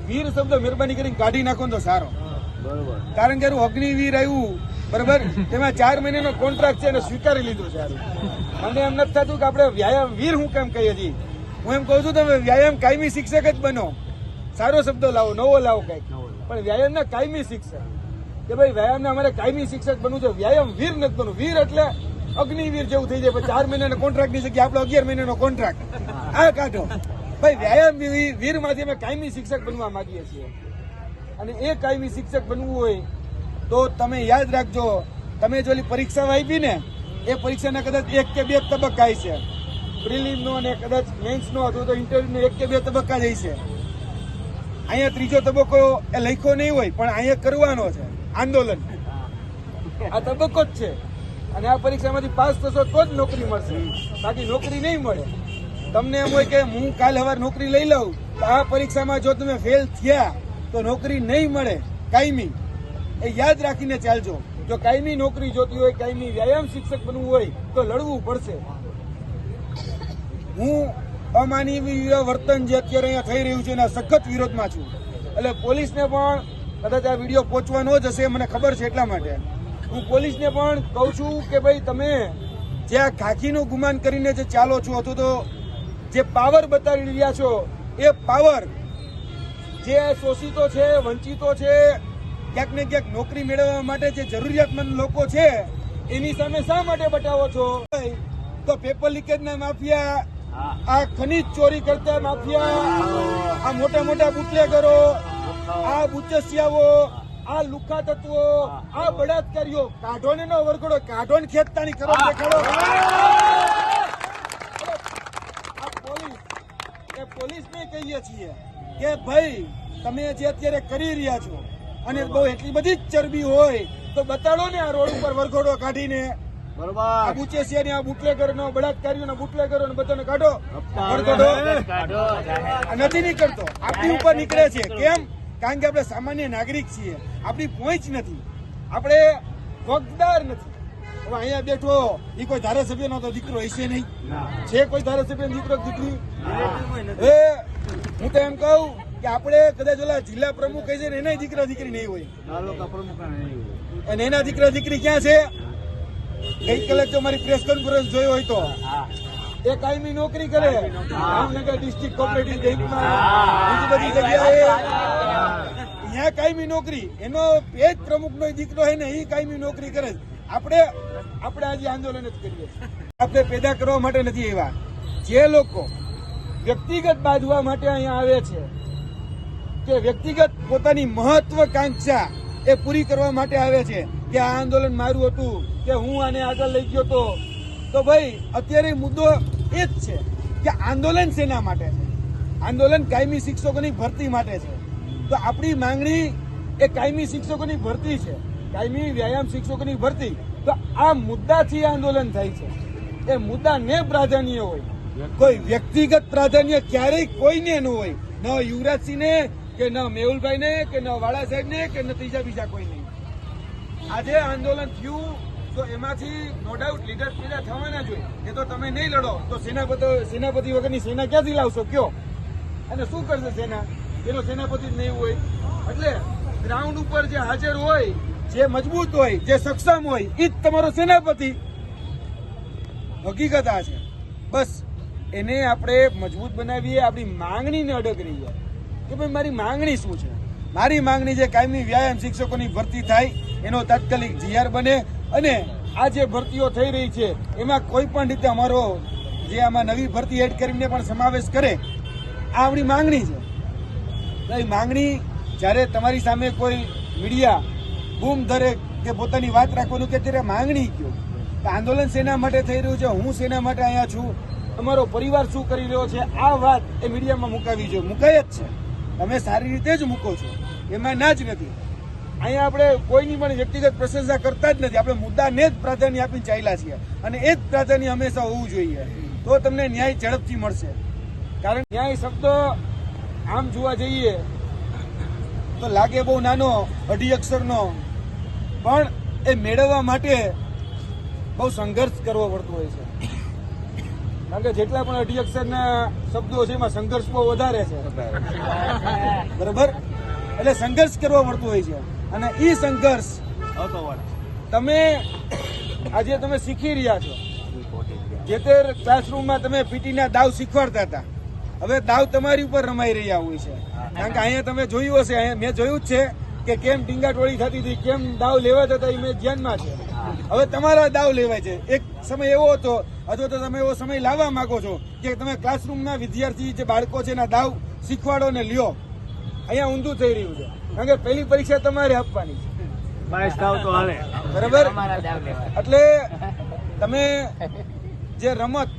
વીર શબ્દ મહેરબાની કરીને કાઢી નાખો તો સારો, બરોબર. કારણ કે અગ્નિવીર આવ્યું બરાબર, એમાં 4 મહિનાનો કોન્ટ્રાક્ટ છે અને સ્વીકારી લીધો છે. મને એમ નથી થતું કે આપણે વ્યાયામ વીર હું કેમ કહીએ છીએ. હું એમ કહું છું તમે વ્યાયામ કાયમી શિક્ષક જ બનો, સારો શબ્દ લાવો, નવો લાવો કઈક, પણ વ્યાયામના કાયમી શિક્ષક કે ભાઈ વ્યાયામને અમારે કાયમી શિક્ષક બનવું છે, વ્યાયામ વીર નથી બનવું. વીર એટલે અગ્નિવીર જેવું થઈ જાય, પછી 4 મહિનાના કોન્ટ્રાક્ટની જગ્યાએ આપણો 11 મહિનાનો કોન્ટ્રાક્ટ આ કાઢો. ભાઈ વ્યાયામ વીર માંથી અમે કાયમી શિક્ષક બનવા માંગીએ છીએ, અને એ કાયમી શિક્ષક બનવું હોય તો તમે યાદ રાખજો, તમે જો પરીક્ષા આપી ને એ પરીક્ષાના કદાચ 1 કે 2 તબક્કા છે, પ્રિલિમનો અને કદાચ મેન્સનો અથવા તો ઇન્ટરવ્યુનો 1 કે 2 તબક્કા જ છે. અહીંયા ત્રીજો તબક્કો એ લખ્યો નહીં હોય, પણ અહીંયા કરવાનો છે આંદોલન, આ તબક્કો જ છે. અને આ પરીક્ષામાંથી પાસ થશો તો જ નોકરી મળશે, બાકી નોકરી નહીં મળે. તમને એમ હોય કે હું કાલ સવારે નોકરી લઈ લઉં, તો આ પરીક્ષામાં જો તમે ફેલ થયા તો નોકરી નહીં મળે કાયમી. એ યાદ રાખીને ચાલજો. જો કાયમી નોકરી જોતી હોય, કાયમી વ્યાયામ શિક્ષક બનવું હોય તો લડવું પડશે. હું અમાનવીય વર્તન જે અત્યારે અહીંયા થઈ રહ્યું છે એના સખત વિરોધમાં છું. એટલે પોલીસને પણ કદાચ આ વિડીયો પહોંચવાનો જ હશે મને ખબર છે, એટલા માટે હું પોલીસને પણ કહું છું કે ભાઈ તમે જે આ ખાખીનું ગુમાન કરીને જે ચાલો છો, અથવા તો જે પાવર બતાવી રહ્યા છો, એ પાવર જે શોષિતો છે, વંચિતો છે, ક્યાંક ને ક્યાંક નોકરી મેળવવા માટે જે જરૂરિયાતમંદ લોકો છે એની સામે શા માટે બતાવો છો? તો પેપર લીકેજના માફિયા, આ ખનીજ ચોરી કરતા માફિયા, આ મોટા મોટા બુટલેગરો, આ બુચસિયાઓ, આ લુખા તત્વો, આ બળાત્કારીઓ, કાઢો ને નો વરઘોડો, કાઢો ને ખેંચતાની કરો દેખાડો. આ પોલીસને કહીએ છીએ કે ભાઈ તમે જે અત્યારે કરી રહ્યા છો અને બહુ એટલી બધી જ ચરબી હોય તો બતાડો ને આ રોડ ઉપર વરઘોડો કાઢીને. બરોબર. આ બુચેસિયાની, આ બુટલેગરોનો, બળાત્કારીઓનો, બુટલેગરોનો બધાને કાઢો વરઘોડો. નથી નીકળતો, આપણી ઉપર નીકળે છે. કેમ? કારણ કે આપણે સામાન્ય નાગરિક છીએ, આપણી પહોંચ નથી, આપણે વગદાર નથી. હવે અહીંયા બેઠો એ કોઈ ધારાસભ્યનો તો દીકરો હશે નહીં, છે કોઈ ધારાસભ્ય દીકરો દીકરી? હું તો એમ કહું કે આપણે કદાચ ઓલા જિલ્લા પ્રમુખ કહે છે ને એના દીકરા દીકરી નહીં હોય, અને એના દીકરા દીકરી ક્યાં છે? ગઈકાલે જો મારી પ્રેસ કોન્ફરન્સ જોયો હોય તો એ કાયમી નોકરી કરે જામનગર ડિસ્ટ્રિક્ટ કોઓપરેટિવ બેંકમાં, બીજી બધી જગ્યાએ અહીંયા કાયમી નોકરી. એનો પેજ પ્રમુખનો દીકરો છે ને એ કાયમી નોકરી કરે. આપણે આજે આંદોલન જ કરીએ. આપણે પેદા કરવા માટે નથી આવ્યા. જે લોકો વ્યક્તિગત બાંધવા માટે અહીંયા આવે છે, કે વ્યક્તિગત પોતાની મહત્વકાંક્ષા એ પૂરી કરવા માટે આવે છે કે આ આંદોલન મારું હતું, કે હું આને આગળ લઈ ગયો તો ભાઈ અત્યારે મુદ્દો એ જ છે કે આંદોલન શેના માટે છે? આંદોલન કાયમી શિક્ષકોની ભરતી માટે છે. તો આપણી માંગણી એ કાયમી શિક્ષકોની ભરતી છે, કાયમી વ્યાયામ શિક્ષકોની ભરતી. તો આ મુદ્દાથી આંદોલન થાય છે. એ મુદ્દાને પ્રાધાન્ય હોય, કોઈ વ્યક્તિગત પ્રાધાન્ય ક્યારેય કોઈને ન હોય, ન યુવરાજસિંહને કે ન મેહુલભાઈને કે ન વાળા સાહેબને કે ન બીજા કોઈ નહીં. આજે આંદોલન થયું તો એમાંથી નો ડાઉટ લીડર પેદા થવાના જોઈએ. એ તો તમે નહીં લડો તો સેનાપતિ વગરની સેના ક્યાંથી લાવશો કયો? અને શું કરશે સેના? એનો સેનાપતિ જ નહીં હોય. એટલે ગ્રાઉન્ડ ઉપર જે હાજર હોય, જે મજબૂત હોય, જે સક્ષમ હોય, એ જ તમારો સેનાપતિ. હકીકત આ છે. બસ એને આપણે મજબૂત બનાવીએ, આપણી માંગણીને અડગ રહીએ કે ભાઈ મારી માંગણી શું છે. મારી માંગણી જે કાયમી વ્યાયામ શિક્ષકોની ભરતી થાય, એનો તાત્કાલિક જીઆર બને, અને આ જે ભરતીઓ થઈ રહી છે એમાં કોઈ પણ રીતે અમારો જે આમાં નવી ભરતી એડ કરીને પણ સમાવેશ કરે, આ આપણી માંગણી છે. એ માંગણી જ્યારે તમારી સામે કોઈ મીડિયા બૂમ ધરે કે પોતાની વાત રાખવાનું કે ત્યારે માંગણી કયો, આંદોલન શેના માટે થઈ રહ્યું છે, હું શેના માટે અહીંયા છું, અમારો પરિવાર શું કરી રહ્યો છે, આ વાત એ મીડિયામાં મુકાવી જોઈએ. મુકાય જ છે, તમે સારી રીતે જ મૂકો છો, એમાં ના જ નથી. અહીંયા આપણે કોઈની પણ વ્યક્તિગત પ્રશંસા કરતા જ નથી. આપણે મુદ્દાને જ પ્રાધાન્ય આપીને ચાલ્યા છીએ, અને એ જ પ્રાધાન્ય હંમેશા હોવું જોઈએ. તો તમને ન્યાય ઝડપથી મળશે. કારણ ન્યાય શબ્દ આમ જોવા જઈએ તો લાગે બહુ નાનો, 2 અક્ષરનો, પણ એ મેળવવા માટે બહુ સંઘર્ષ કરવો પડતો હોય છે. કારણ કે જેટલા પણ 8 અક્ષરના શબ્દો છે એમાં સંઘર્ષ બહુ વધારે છે, બરોબર? એટલે સંઘર્ષ કરવો પડતો હોય છે, અને એ સંઘર્ષ તમે આજે તમે શીખી રહ્યા છો. જે તે ક્લાસરૂમમાં તમે પીટીના દાવ શીખવાડતા હતા, હવે દાવ તમારી ઉપર રમાઈ રહ્યા હોય છે. કારણ કે અહીંયા તમે જોયું હશે, અહીંયા મેં જોયું જ છે કે કેમ ટીંગાટોળી થતી હતી, કેમ દાવ લેવાતા હતા, એ મેં ધ્યાનમાં છે. હવે તમારા દાવ લેવાય છે. એક સમય એવો હતો, અથવા તો તમે એવો સમય લાવવા માંગો છો કે તમે ક્લાસરૂમના વિદ્યાર્થી જે બાળકો છે એના દાવ શીખવાડો ને લ્યો. અહીંયા ઊંધું થઈ રહ્યું છે, કારણ કે પહેલી પરીક્ષા તમારે આપવાની છે, બરાબર? એટલે તમે જે રમત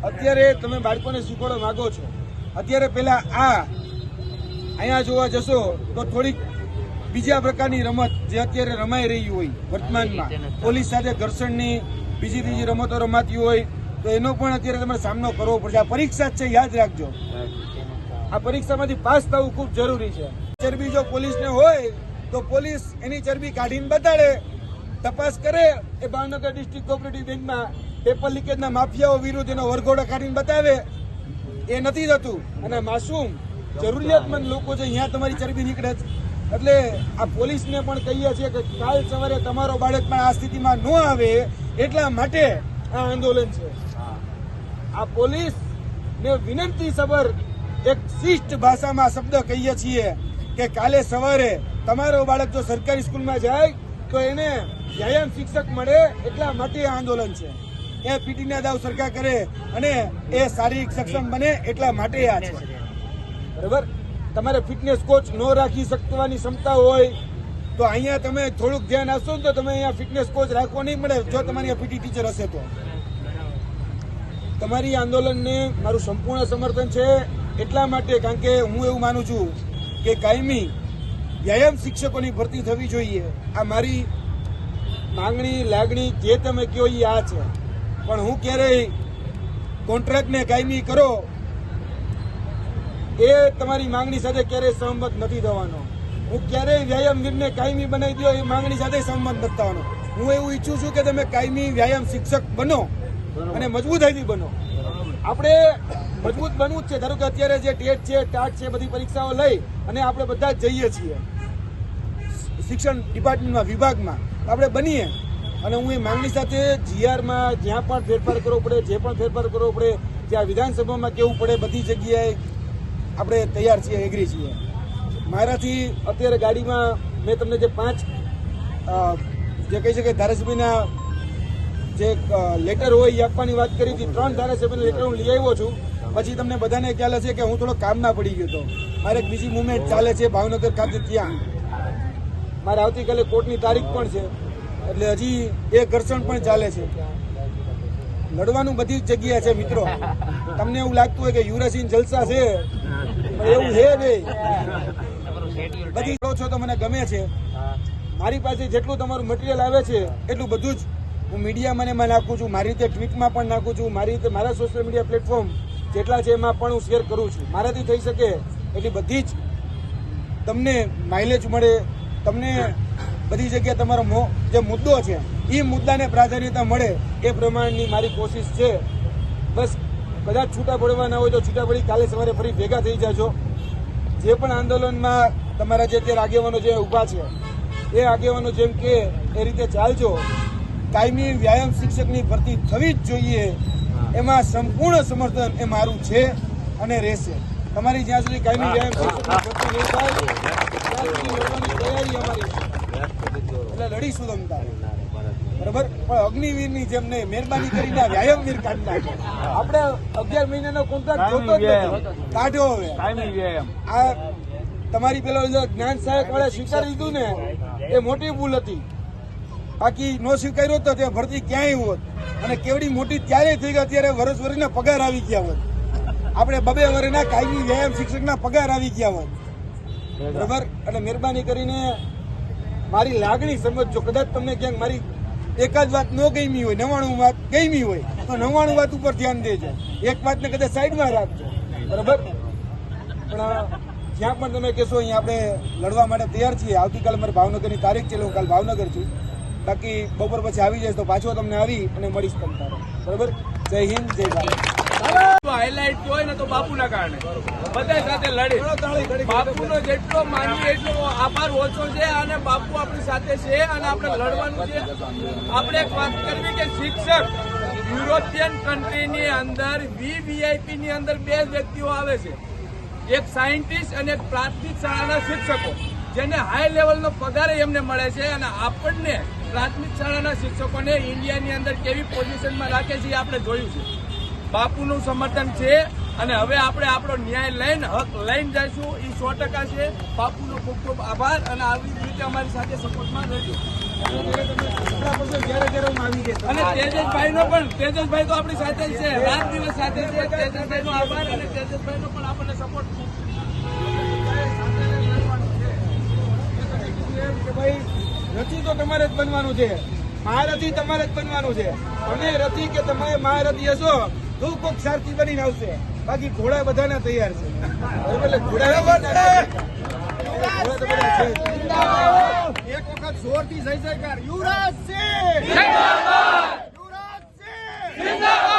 અત્યારે તમે બાળકોને શીખવાડવા માંગો છો, અત્યારે પેલા અહીંયા જોવા જશો તો થોડીક બીજા પ્રકારની રમત જે અત્યારે રમાઈ રહી હોય વર્તમાનમાં, પોલીસ સાથે ઘર્ષણની બીજી ત્રીજી રમતો રમાતી હોય, તો એનો પણ અત્યારે તમારે સામનો કરવો પડશે. આ પરીક્ષા જ છે, યાદ રાખજો. આ પરીક્ષામાંથી પાસ થવું ખૂબ જરૂરી છે. ચરબી જો પોલીસને હોય તો પોલીસ એની ચરબી કાઢીને બતાડે, તપાસ કરે. એ ભાવનગર ડિસ્ટ્રિક્ટ કોઓપરેટિવ બેંકમાં પેપર લીકેજના માફિયાઓ વિરુદ્ધ એનો વરઘોડો કાઢીને બતાવે. એ નથી થતું, અને માસૂમ જરૂરિયાતમંદ લોકો છે અહીંયા તમારી ચરબી નીકળે છે. એટલે આ પોલીસને પણ કહીએ છીએ કે કાલ સવારે તમારો બાળક પણ આ સ્થિતિમાં ન આવે એટલા માટે આ આંદોલન છે. આ પોલીસને વિનંતી સબર એક શિષ્ટ ભાષામાં શબ્દ કહીએ છીએ કે કાલે સવારે તમારો બાળક જો સરકારી સ્કૂલમાં જાય તો એને વ્યાયામ શિક્ષક મળે એટલા માટે આ આંદોલન છે. એ પીટીના દાવ સરકાર કરે અને એ શારીરિક સક્ષમ બને એટલા માટે આ છે, બરાબર? તમારે ફિટનેસ કોચ ન રાખી શકવાની ક્ષમતા હોય તો અહીંયા તમે થોડુંક ધ્યાન આપશો ને તો તમે અહીંયા ફિટનેસ કોચ રાખવો નહીં મળે. જો તમારી પીટી ટીચર હશે તો તમારી આંદોલનને મારું સંપૂર્ણ સમર્થન છે. એટલા માટે કારણ કે હું એવું માનું છું કે કાયમી વ્યાયામ શિક્ષકોની ભરતી થવી જોઈએ. આ મારી માંગણી લાગણી જે તમે કહો એ આ છે, પણ હું ક્યારેય કોન્ટ્રાક્ટને કાયમી કરો એ તમારી માંગણી સાથે ક્યારેય સહમત નથી થવાનો. હું ક્યારેય વ્યાયામવીરને કાયમી બનાવી દો એ માંગણી સાથે સહમત નથી થવાનો. હું એવું ઈચ્છું છું કે તમે કાયમી વ્યાયામ શિક્ષક બનો અને મજબૂતાઈથી બનો. આપણે મજબૂત બનવું જ છે. ધારો કે અત્યારે જે ટેટ છે, ટાટ છે, બધી પરીક્ષાઓ લઈ અને આપણે બધા જ જઈએ છીએ શિક્ષણ ડિપાર્ટમેન્ટમાં, વિભાગમાં, આપણે બનીએ. અને હું એ માંગણી સાથે જીઆરમાં જ્યાં પણ ફેરફાર કરવો પડે, જે પણ ફેરફાર કરવો પડે, જ્યાં વિધાનસભામાં કેવું પડે, બધી જગ્યાએ આપણે તૈયાર છીએ, એગ્રી છીએ. મારાથી અત્યારે ગાડીમાં મેં તમને જે 5 જે કહી શકાય ધારાસભ્યના જે લેટર હોય એ આપવાની વાત કરી હતી, 3 ધારાસભ્યના લેટર હું લઈ આવ્યો છું. પછી તમને બધાને ખ્યાલ હશે કે હું થોડો કામમાં પડી ગયો હતો. મારે એક બીજી મુવમેન્ટ ચાલે છે ભાવનગર ખાતે, ત્યાં મારે આવતીકાલે કોર્ટની તારીખ પણ છે, એટલે હજી એ ઘર્ષણ પણ ચાલે છે. લડવાનું બધી જ જગ્યા છે મિત્રો. તમને એવું લાગતું હોય કે યુવરાજસિંહ જલસા છે, પણ એવું છે ભાઈ, બધી છો તો મને ગમે છે. મારી પાસે જેટલું તમારું મટીરિયલ આવે છે એટલું બધું જ હું મીડિયામાં એમાં નાખું છું, મારી રીતે ટ્વીટમાં પણ નાખું છું, મારી રીતે મારા સોશિયલ મીડિયા પ્લેટફોર્મ જેટલા છે એમાં પણ હું શેર કરું છું. મારાથી થઈ શકે એટલી બધી જ તમને માઇલેજ મળે, તમને બધી જગ્યાએ તમારો જે મુદ્દો છે એ મુદ્દાને પ્રાધાન્યતા મળે એ પ્રમાણની મારી કોશિશ છે. બસ કદાચ છૂટા પડવાના હોય તો છૂટા પડી કાલે સવારે ફરી ભેગા થઈ જાજો. જે પણ આંદોલનમાં તમારા જે અત્યારે આગેવાનો જે ઊભા છે એ આગેવાનો જેમ કે એ રીતે ચાલજો. કાયમી વ્યાયામ શિક્ષકની ભરતી થવી જ જોઈએ, એમાં સંપૂર્ણ સમર્થન એ મારું છે અને રહેશે. તમારી જ્યાં સુધી કાયમી વ્યાયામ શિક્ષકની ભરતી નહીં થાય ત્યાં સુધી લડવાની તૈયારી અમારી છે, એટલે લડીશું તમતા, બરાબર? પણ અગ્નિવીરની જેમ નહીં, મહેરબાની કરીને વ્યાયામવીર કાઢી નાખો. આપણે 11 મહિનાનો કોન્ટ્રાક્ટ જોતો જ નથી, કાઢ્યો હવે. આ તમારી પેલો જ્ઞાન સહાયક વાળા સ્વીકારી લીધું ને એ મોટી ભૂલ હતી. બાકી નો સ્વીકાર્યો તો તે ભરતી ક્યાંય હોત, અને કેવડી મોટી ત્યારે થઈ ગઈ. અત્યારે વર્ષના પગાર આવી ગયા હોત, આપણે 2 વર્ષના કાયમી વ્યાયામ શિક્ષકના પગાર આવી ગયા હોત, બરાબર? એટલે મહેરબાની કરીને મારી લાગણી સમજજો. કદાચ તમને ક્યાંક મારી એકાદ વાત ન ગમી હોય, 99 વાત ગમી હોય તો 99 વાત ઉપર ધ્યાન દેજો, એક વાતને કદાચ સાઈડમાં રાખજો, બરાબર? પણ જ્યાં પણ તમે કહેશો અહીંયા આપણે લડવા માટે તૈયાર છીએ. આવતીકાલે મારે ભાવનગરની તારીખ છે, હું કાલ ભાવનગર છું. બાકી બપોર પછી આવી જાય તો પાછો તમને આવી અને મળીશ તમ તારે, બરાબર? જય હિન્દ, જય ભારત. હાઇલાઇટ હોય ને તો બાપુના કારણે બધા સાથે લડી બાપુનો જેટલો માનીએ એટલો આભાર ઓછો છે અને બાપુ આપણી સાથે છે અને આપણે લડવાનું છે. આપણે એક વાત કરવી કે શિક્ષક યુરોપિયન કન્ટ્રીની અંદર વીવીઆઈપી ની અંદર બે વ્યક્તિઓ આવે છે, એક સાયન્ટિસ્ટ અને એક પ્રાથમિક શાળાના શિક્ષકો, જેને હાઈ લેવલનો પગાર એમને મળે છે. અને આપણને પ્રાથમિક શાળાના શિક્ષકોને ઇન્ડિયાની અંદર કેવી પોઝિશનમાં રાખે છે એ આપણે જોયું છે. બાપુનું સમર્થન છે અને હવે આપણે આપણો ન્યાય લઈને હક લઈને જઈશું, એ 100% છે. બાપુનો ખૂબ ખૂબ આભાર અને આવી રીતે અમારી સાથે સપોર્ટમાં રહેજો. અને તેજસભાઈનો પણ, તેજસભાઈ તો આપણી સાથે જ છે, રાત દિવસ સાથે છે. તેજસભાઈનો આભાર અને તેજસભાઈનો પણ આપણને સપોર્ટ કે ભાઈ રથી તો તમારે જ બનવાનું છે, મહારથી તમારે જ બનવાનું છે. અને રથી કે તમે મહારથી હશો તો કોઈક સારથી બનીને આવશે, બાકી ઘોડા બધાને તૈયાર છે. બરાબર? એટલે ઘોડા તો બધા છે. એક વખત જોરથી જય જયકાર યુવરાજ સિંહ, યુવરાજ સિંહ.